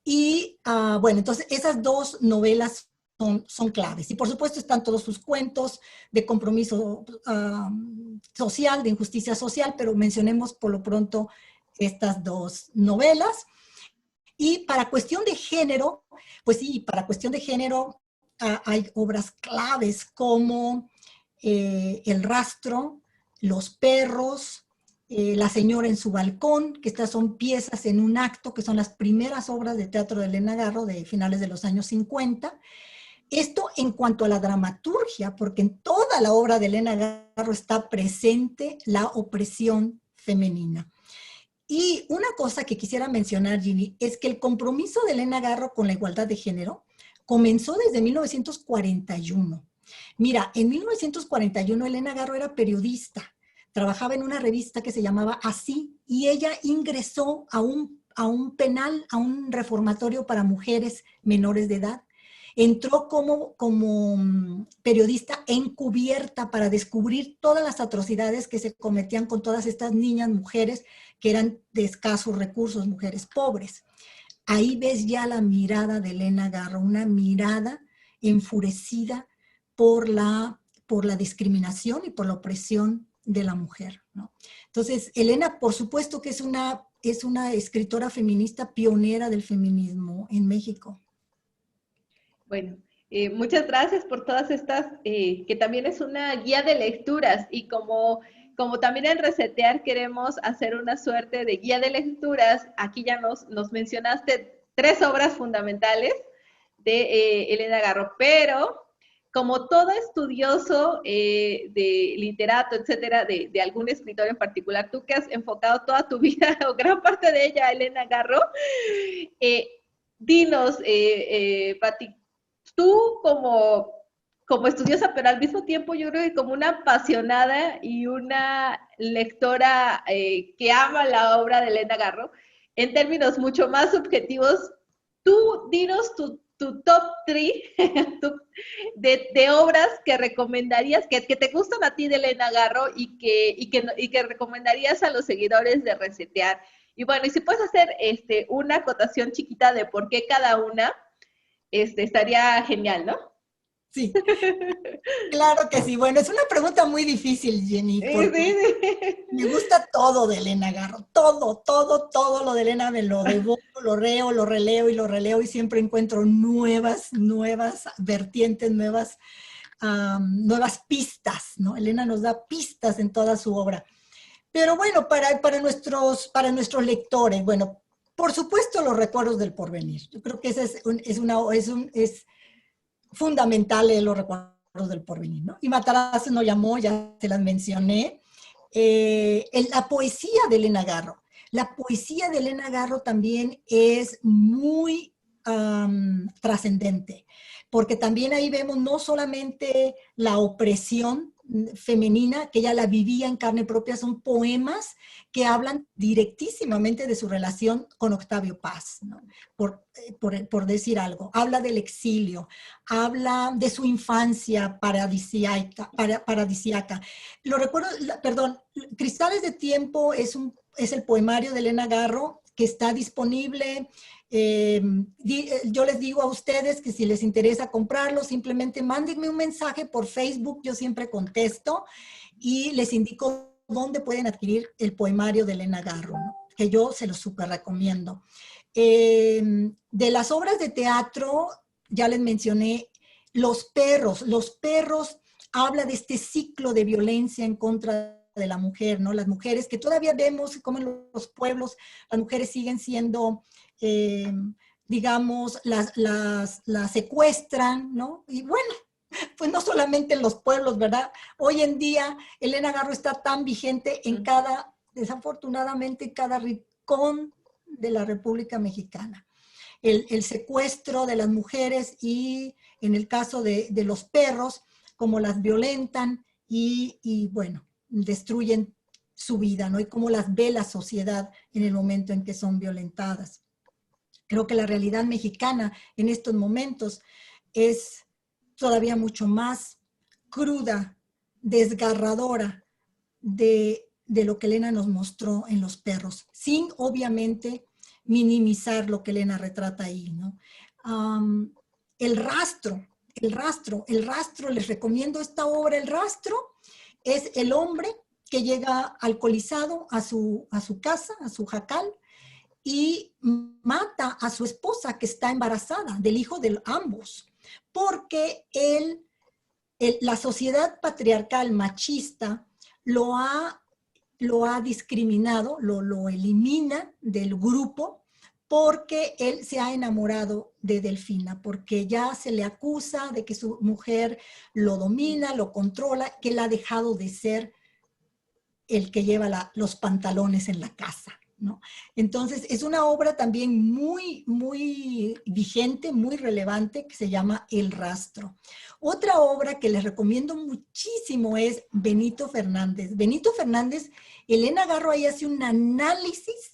Y bueno, entonces esas dos novelas son claves. Y por supuesto están todos sus cuentos de compromiso social, de injusticia social, pero mencionemos por lo pronto estas dos novelas. Y para cuestión de género, pues sí, para cuestión de género hay obras claves como El rastro, Los perros, La señora en su balcón, que estas son piezas en un acto, que son las primeras obras de teatro de Elena Garro de finales de los años 50. Esto en cuanto a la dramaturgia, porque en toda la obra de Elena Garro está presente la opresión femenina. Y una cosa que quisiera mencionar, Ginny, es que el compromiso de Elena Garro con la igualdad de género comenzó desde 1941. Mira, en 1941 Elena Garro era periodista, trabajaba en una revista que se llamaba Así, y ella ingresó a un penal, a un reformatorio para mujeres menores de edad. Entró como periodista encubierta para descubrir todas las atrocidades que se cometían con todas estas niñas, mujeres que eran de escasos recursos, mujeres pobres. Ahí ves ya la mirada de Elena Garro, una mirada enfurecida por la discriminación y por la opresión de la mujer, ¿no? Entonces, Elena, por supuesto que es una es una escritora feminista pionera del feminismo en México. Bueno, muchas gracias por todas estas, que también es una guía de lecturas y como también en Resetear queremos hacer una suerte de guía de lecturas, aquí ya nos mencionaste 3 obras fundamentales de Elena Garro, pero como todo estudioso de literato, etcétera, de algún escritor en particular, tú que has enfocado toda tu vida o gran parte de ella a Elena Garro, dinos, Pati, tú como estudiosa, pero al mismo tiempo yo creo que como una apasionada y una lectora que ama la obra de Elena Garro, en términos mucho más subjetivos, tú dinos tu top 3 de obras que recomendarías, que te gustan a ti de Elena Garro y que recomendarías a los seguidores de Resetear. Y bueno, y si puedes hacer una acotación chiquita de por qué cada una, estaría genial, ¿no? Sí, claro que sí. Bueno, es una pregunta muy difícil, Jenny, Sí, porque sí. me gusta todo de Elena Garro, todo, todo, todo lo de Elena me lo devoro, lo leo, lo releo y lo releo y siempre encuentro nuevas vertientes, nuevas pistas, ¿no? Elena nos da pistas en toda su obra. Pero bueno, para nuestros lectores, bueno, por supuesto los recuerdos del porvenir. Yo creo que ese es fundamental leer los recuerdos del porvenir, ¿no? Y Matarazzo no llamó, ya se las mencioné. La poesía de Elena Garro. La poesía de Elena Garro también es muy trascendente, porque también ahí vemos no solamente la opresión femenina, que ella la vivía en carne propia, son poemas que hablan directísimamente de su relación con Octavio Paz, ¿no? por decir algo. Habla del exilio, habla de su infancia paradisíaca. Lo recuerdo, perdón, Cristales de Tiempo es el poemario de Elena Garro que está disponible. Yo les digo a ustedes que si les interesa comprarlo, simplemente mándenme un mensaje por Facebook, yo siempre contesto y les indico dónde pueden adquirir el poemario de Elena Garro, ¿no? Que yo se lo súper recomiendo. De las obras de teatro, ya les mencioné, Los perros habla de este ciclo de violencia en contra de la mujer, ¿no? Las mujeres que todavía vemos como en los pueblos, las mujeres siguen siendo, digamos, las secuestran, ¿no? Y bueno, pues no solamente en los pueblos, ¿verdad? Hoy en día Elena Garro está tan vigente desafortunadamente, en cada rincón de la República Mexicana. El secuestro de las mujeres y en el caso de los perros, como las violentan y bueno, destruyen su vida, ¿no? Y cómo las ve la sociedad en el momento en que son violentadas. Creo que la realidad mexicana en estos momentos es todavía mucho más cruda, desgarradora de lo que Elena nos mostró en Los perros, sin obviamente minimizar lo que Elena retrata ahí, ¿no? El rastro, les recomiendo esta obra, El rastro, es el hombre que llega alcoholizado a su casa, a su jacal, y mata a su esposa que está embarazada del hijo de ambos, porque la sociedad patriarcal machista lo ha discriminado, lo elimina del grupo porque él se ha enamorado de Delfina, porque ya se le acusa de que su mujer lo domina, lo controla, que él ha dejado de ser el que lleva los pantalones en la casa, ¿no? Entonces, es una obra también muy, muy vigente, muy relevante, que se llama El rastro. Otra obra que les recomiendo muchísimo es Benito Fernández. Benito Fernández, Elena Garro ahí hace un análisis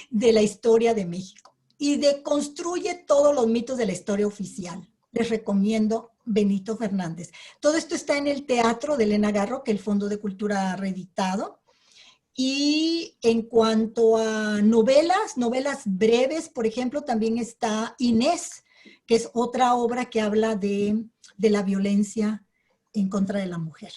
de la historia de México y deconstruye todos los mitos de la historia oficial. Les recomiendo Benito Fernández. Todo esto está en el Teatro de Elena Garro, que el Fondo de Cultura ha reeditado. Y en cuanto a novelas breves, por ejemplo, también está Inés, que es otra obra que habla de la violencia en contra de la mujer,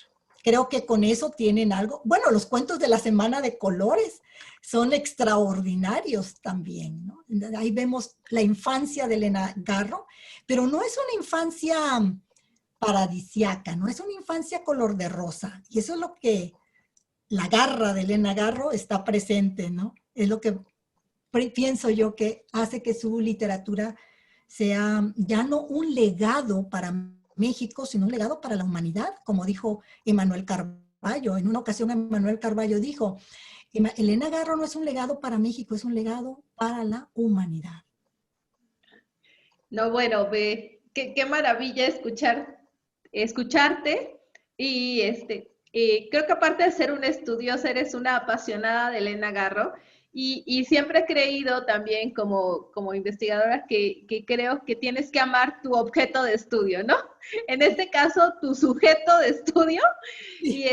creo que con eso tienen algo. Bueno, los cuentos de la Semana de Colores son extraordinarios también, ¿no? Ahí vemos la infancia de Elena Garro, pero no es una infancia paradisiaca, no es una infancia color de rosa. Y eso es lo que la garra de Elena Garro está presente, ¿no? Es lo que pienso yo que hace que su literatura sea ya no un legado para México, sino un legado para la humanidad, como dijo Emanuel Carballo. En una ocasión Emanuel Carballo dijo, Elena Garro no es un legado para México, es un legado para la humanidad. No, bueno, qué maravilla escucharte y creo que aparte de ser una estudiosa, eres una apasionada de Elena Garro y siempre he creído también como investigadora que creo que tienes que amar tu objeto de estudio, ¿no? En este caso, tu sujeto de estudio y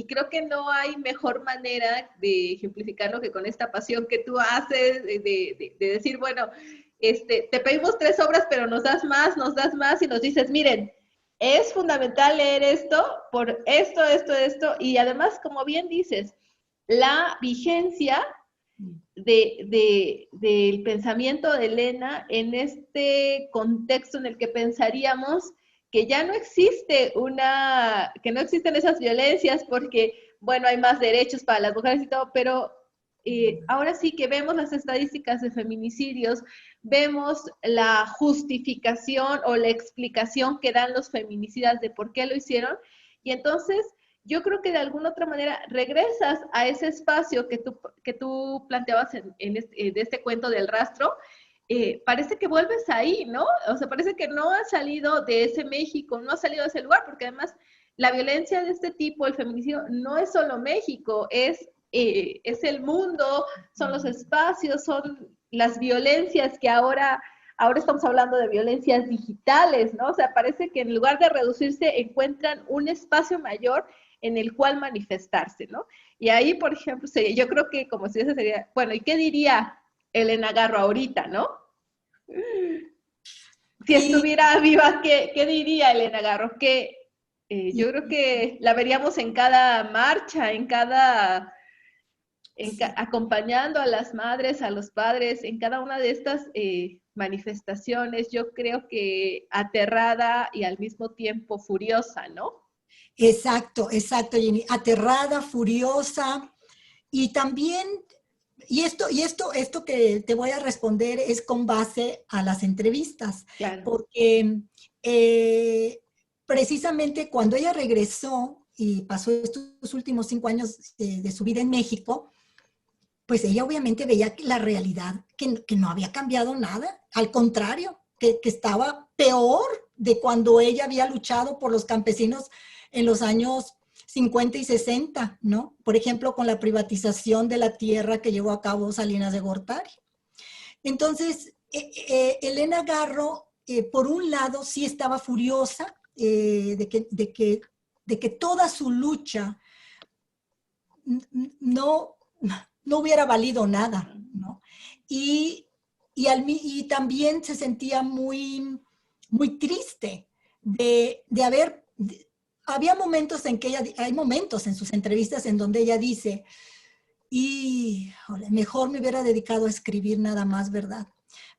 creo que no hay mejor manera de ejemplificarlo que con esta pasión que tú haces de decir, bueno, te pedimos 3 obras, pero nos das más y nos dices, miren, es fundamental leer esto por esto, y además, como bien dices, la vigencia del pensamiento de Elena en este contexto en el que pensaríamos que ya no existe que no existen esas violencias porque, bueno, hay más derechos para las mujeres y todo, pero ahora sí que vemos las estadísticas de feminicidios, vemos la justificación o la explicación que dan los feminicidas de por qué lo hicieron, y entonces yo creo que de alguna otra manera regresas a ese espacio que tú planteabas de este cuento del rastro, parece que vuelves ahí, ¿no? O sea, parece que no has salido de ese México, no has salido de ese lugar, porque además la violencia de este tipo, el feminicidio, no es solo México, es el mundo, son los espacios, son las violencias que ahora estamos hablando de violencias digitales, ¿no? O sea, parece que en lugar de reducirse encuentran un espacio mayor en el cual manifestarse, ¿no? Y ahí, por ejemplo, yo creo que como si eso sería, bueno, ¿y qué diría Elena Garro ahorita, no? Si estuviera viva, ¿qué diría Elena Garro? Yo creo que la veríamos en cada marcha, acompañando a las madres, a los padres, en cada una de estas manifestaciones, yo creo que aterrada y al mismo tiempo furiosa, ¿no? Exacto, Jenny. Aterrada, furiosa y también, esto que te voy a responder es con base a las entrevistas, claro. Porque precisamente cuando ella regresó y pasó estos últimos 5 años de su vida en México, pues ella obviamente veía la realidad, que no había cambiado nada, al contrario, que estaba peor de cuando ella había luchado por los campesinos en los años 50 y 60, ¿no? Por ejemplo, con la privatización de la tierra que llevó a cabo Salinas de Gortari. Entonces, Elena Garro, por un lado, sí estaba furiosa de que toda su lucha no hubiera valido nada, ¿no? Y también se sentía muy, muy triste de haber... Había momentos en que hay momentos en sus entrevistas en donde ella dice, mejor me hubiera dedicado a escribir nada más, ¿verdad?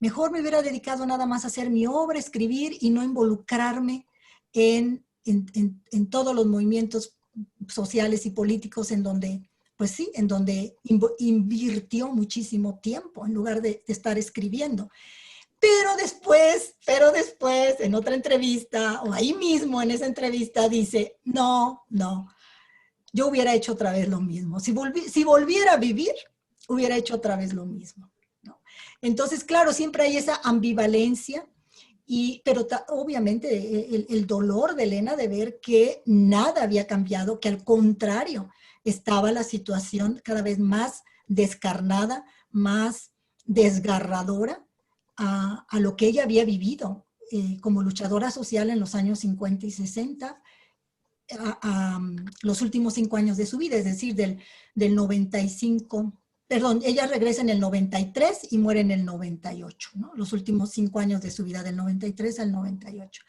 Mejor me hubiera dedicado nada más a hacer mi obra, escribir y no involucrarme en todos los movimientos sociales y políticos en donde, pues sí, en donde invirtió muchísimo tiempo en lugar de estar escribiendo. Pero después, en otra entrevista, o ahí mismo en esa entrevista, dice, no, yo hubiera hecho otra vez lo mismo. Si volviera a vivir, hubiera hecho otra vez lo mismo, ¿no? Entonces, claro, siempre hay esa ambivalencia, pero obviamente el dolor de Elena de ver que nada había cambiado, que al contrario, estaba la situación cada vez más descarnada, más desgarradora, a lo que ella había vivido como luchadora social en los años 50 y 60, a los últimos 5 años de su vida, es decir, del 95, perdón, ella regresa en el 93 y muere en el 98, ¿no? Los últimos 5 años de su vida, del 93 al 98.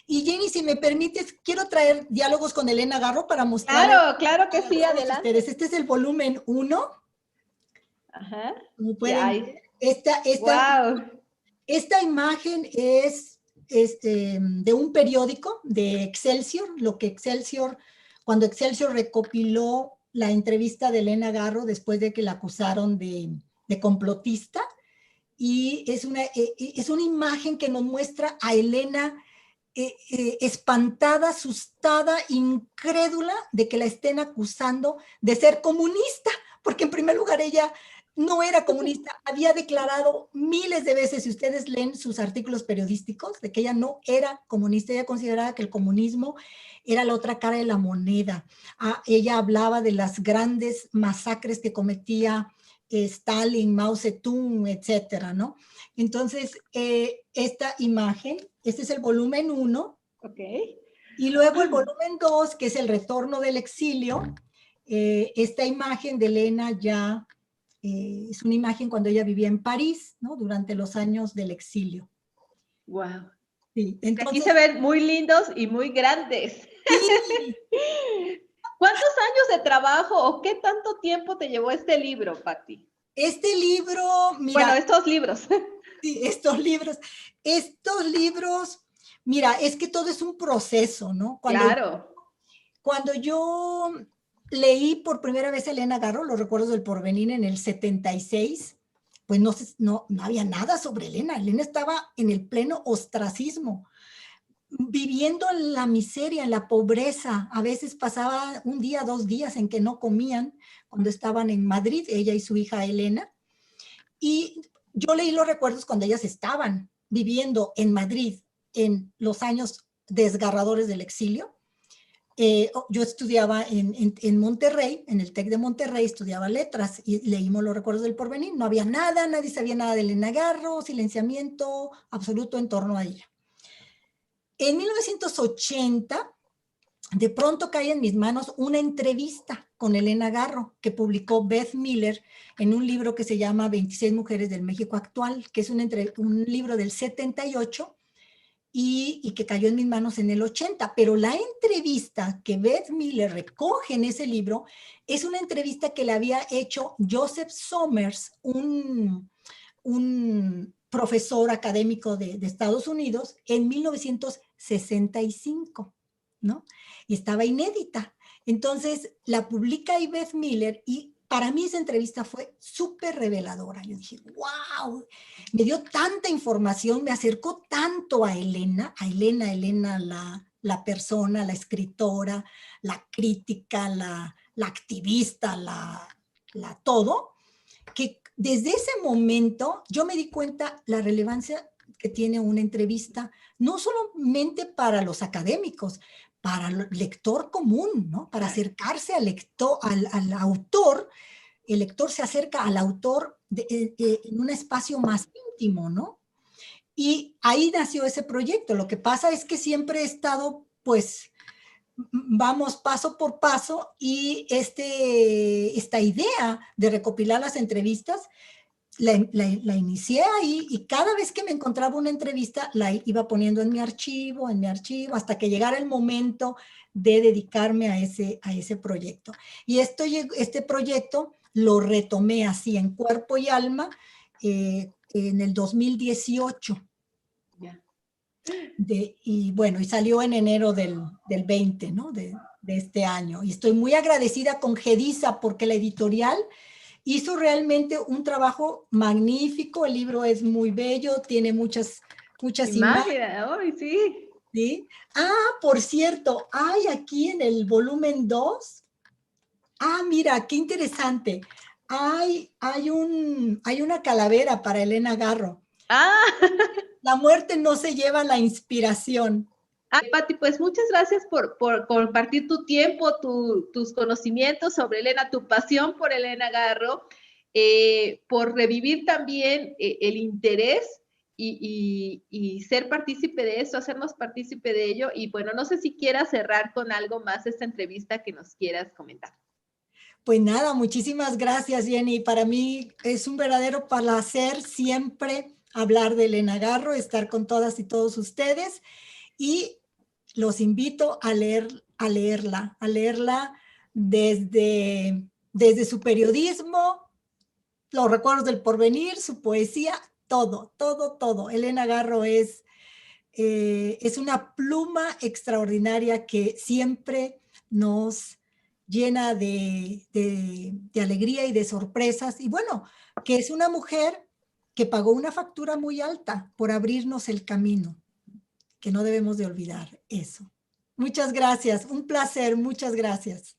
Y Jenny, si me permites, quiero traer diálogos con Elena Garro para mostrarles Claro, claro que a sí, todos ustedes. adelante. Este es el volumen uno. Ajá. Como Ya, pueden ver, wow. esta imagen es de un periódico de Excelsior, cuando Excelsior recopiló la entrevista de Elena Garro después de que la acusaron de complotista. Y es una imagen que nos muestra a Elena espantada, asustada, incrédula de que la estén acusando de ser comunista, porque en primer lugar ella no era comunista, había declarado miles de veces, si ustedes leen sus artículos periodísticos, de que ella no era comunista, ella consideraba que el comunismo era la otra cara de la moneda. Ella hablaba de las grandes masacres que cometía Stalin, Mao Zedong, etcétera, ¿no? Entonces, esta imagen, este es el volumen 1, Ok. y luego el volumen 2, que es el retorno del exilio. Esta imagen de Elena ya es una imagen cuando ella vivía en París, ¿no? Durante los años del exilio. Wow. Sí, Aquí entonces, se ven muy lindos y muy grandes. sí, ¿Cuántos años de trabajo o qué tanto tiempo te llevó este libro, Patti? este libro, Bueno, mira, estos libros. sí, estos libros, mira, es que todo es un proceso, ¿no? Claro. Cuando yo leí por primera vez a Elena Garro, Los recuerdos del porvenir, en el 76, pues no había nada sobre Elena. Elena estaba en el pleno ostracismo, viviendo en la miseria, en la pobreza. A veces pasaba un día, 2 días en que no comían cuando estaban en Madrid, ella y su hija Elena. Y yo leí los recuerdos cuando ellas estaban viviendo en Madrid en los años desgarradores del exilio. Yo estudiaba en Monterrey, en el TEC de Monterrey, estudiaba letras y leímos Los recuerdos del porvenir. No había nada, nadie sabía nada de Elena Garro, silenciamiento absoluto en torno a ella. En 1980, de pronto cae en mis manos una entrevista con Elena Garro que publicó Beth Miller en un libro que se llama 26 mujeres del México actual, que es un libro del 78 y que cayó en mis manos en el 80. Pero la entrevista que Beth Miller recoge en ese libro es una entrevista que le había hecho Joseph Somers, un profesor académico de Estados Unidos, en 1965, ¿no? Y estaba inédita. Entonces la publica Beth Miller y para mí esa entrevista fue súper reveladora. Yo dije, wow, me dio tanta información, me acercó tanto a Elena, la persona, la escritora, la crítica, la activista, todo, que desde ese momento yo me di cuenta la relevancia que tiene una entrevista, no solamente para los académicos, para el lector común, ¿no? Para acercarse al autor. El lector se acerca al autor en un espacio más íntimo, ¿no? Y ahí nació ese proyecto. Lo que pasa es que siempre he estado, pues, vamos paso por paso y esta idea de recopilar las entrevistas la inicié ahí y cada vez que me encontraba una entrevista la iba poniendo en mi archivo, hasta que llegara el momento de dedicarme a ese proyecto. Y este proyecto lo retomé así en cuerpo y alma en el 2018. Ya. Y bueno, y salió en enero del 20, ¿no? De este año. Y estoy muy agradecida con Gedisa porque la editorial hizo realmente un trabajo magnífico. El libro es muy bello, tiene muchas imágenes. Imagen, hoy sí. ¿Sí? Por cierto, hay aquí en el volumen 2. Mira, qué interesante. Hay una calavera para Elena Garro. Ah, La muerte no se lleva la inspiración. Pati, pues muchas gracias por compartir tu tiempo, tus conocimientos sobre Elena, tu pasión por Elena Garro, por revivir también el interés y ser partícipe de eso, hacernos partícipe de ello. Y bueno, no sé si quieras cerrar con algo más esta entrevista que nos quieras comentar. Pues nada, muchísimas gracias, Jenny. Para mí es un verdadero placer siempre hablar de Elena Garro, estar con todas y todos ustedes. Y los invito a leerla desde su periodismo, los recuerdos del porvenir, su poesía, todo, todo, todo. Elena Garro es una pluma extraordinaria que siempre nos llena de alegría y de sorpresas. Y bueno, que es una mujer que pagó una factura muy alta por abrirnos el camino, que no debemos de olvidar eso. Muchas gracias, un placer, muchas gracias.